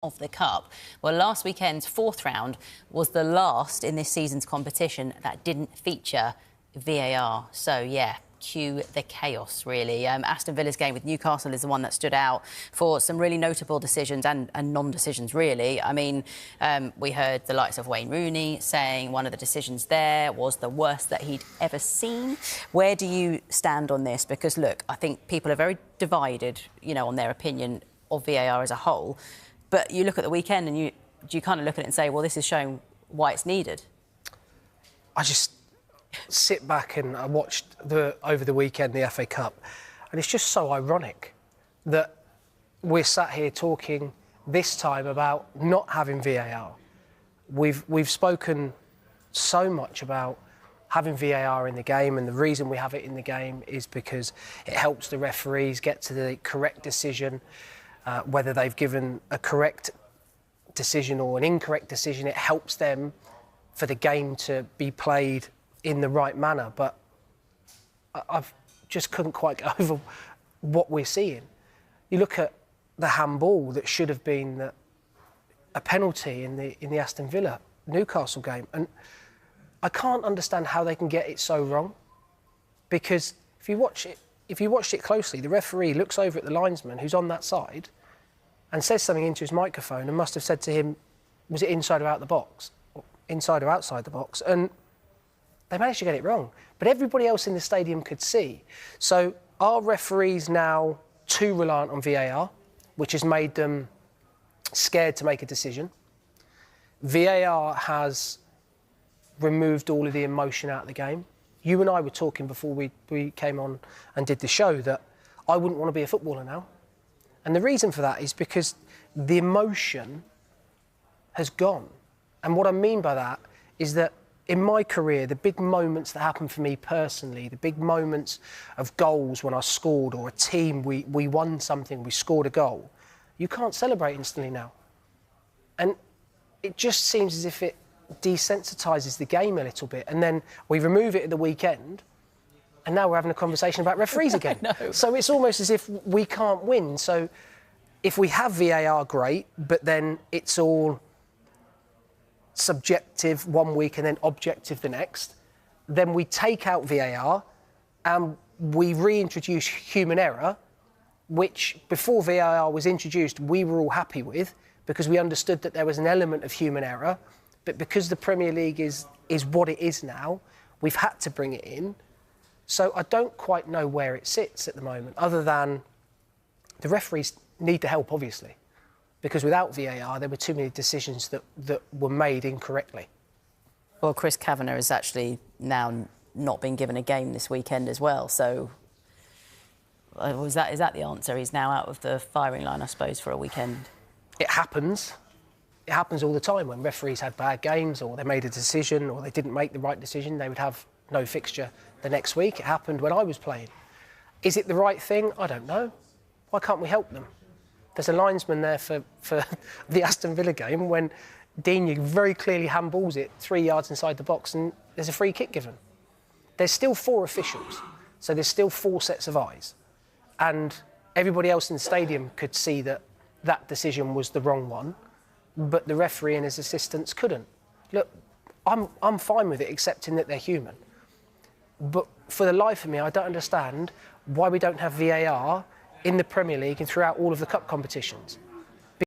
of the Cup. Well, last weekend's fourth round was the last in this season's competition that didn't feature VAR. So, yeah, cue the chaos, really. Aston Villa's game with Newcastle is the one that stood out for some really notable decisions and non-decisions, really. I mean, we heard the likes of Wayne Rooney saying one of the decisions there was the worst that he'd ever seen. Where do you stand on this? Because, look, I think people are very divided, you know, on their opinion of VAR as a whole. But you look at the weekend and you kind of look at it and say, well, this is showing why it's needed. I just sit back and I watched over the weekend the FA Cup, and it's just so ironic that we're sat here talking this time about not having VAR. We've spoken so much about having VAR in the game, and the reason we have it in the game is because it helps the referees get to the correct decision. Whether they've given a correct decision or an incorrect decision, it helps them for the game to be played in the right manner. But I've just couldn't quite get over what we're seeing. You look at the handball that should have been a penalty in the Aston Villa Newcastle game, and I can't understand how they can get it so wrong. Because if you watched it closely, the referee looks over at the linesman who's on that side and says something into his microphone and must have said to him, was it inside or out the box? Or inside or outside the box? And they managed to get it wrong. But everybody else in the stadium could see. So are referees now too reliant on VAR, which has made them scared to make a decision? VAR has removed all of the emotion out of the game. You and I were talking before we came on and did the show that I wouldn't want to be a footballer now. And the reason for that is because the emotion has gone. And what I mean by that is that in my career, the big moments that happened for me personally, the big moments of goals when I scored, or a team, we won something, we scored a goal, you can't celebrate instantly now. And it just seems as if it desensitises the game a little bit, and then we remove it at the weekend, and now we're having a conversation about referees again. So it's almost as if we can't win. So if we have VAR, great, but then it's all subjective one week and then objective the next. Then we take out VAR and we reintroduce human error, which before VAR was introduced we were all happy with because we understood that there was an element of human error. But because the Premier League is what it is now, we've had to bring it in. So I don't quite know where it sits at the moment, other than the referees need the help, obviously, because without VAR, there were too many decisions that were made incorrectly. Well, Chris Kavanagh has actually now not been given a game this weekend as well. So is that the answer? He's now out of the firing line, I suppose, for a weekend. It happens. It happens all the time when referees had bad games, or they made a decision, or they didn't make the right decision. They would have no fixture the next week. It happened when I was playing. Is it the right thing? I don't know. Why can't we help them? There's a linesman there for the Aston Villa game when Digne very clearly handballs it 3 yards inside the box and there's a free kick given. There's still 4 officials, so there's still 4 sets of eyes. And everybody else in the stadium could see that that decision was the wrong one, but the referee and his assistants couldn't. Look, I'm fine with it, accepting that they're human. But for the life of me, I don't understand why we don't have VAR in the Premier League and throughout all of the cup competitions.